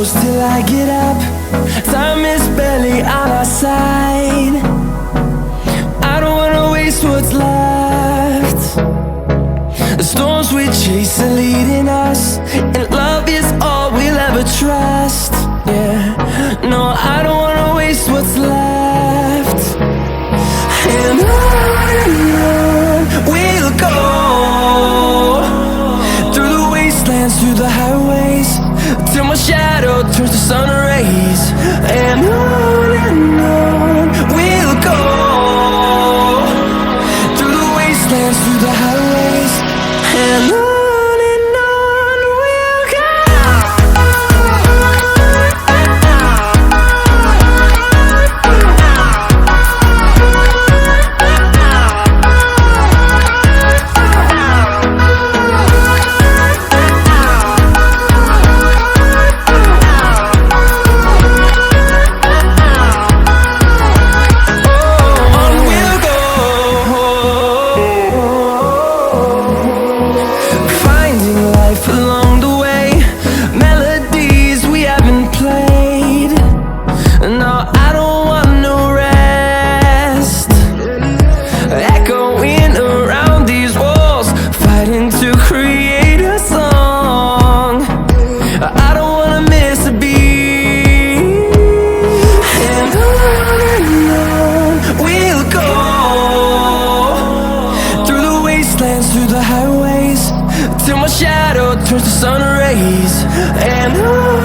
close till I get up. Time is barely on our side. I don't wanna waste what's left. The storms we chase are leading us, and love is all we'll ever trust. Yeah, no, I don't wanna waste what's left. And on we'll go, through the wastelands, through the highways, till my shadow turns to sun rays. And on we'll go, through the wastelands, through the highways, and on. Along the way, melodies we haven't played. No, I don't want no rest. Echoing around these walls, fighting to create a song. I don't wanna miss a beat. And on we'll go, through the wastelands, through the highways, till my shadow turns to sun rays. And on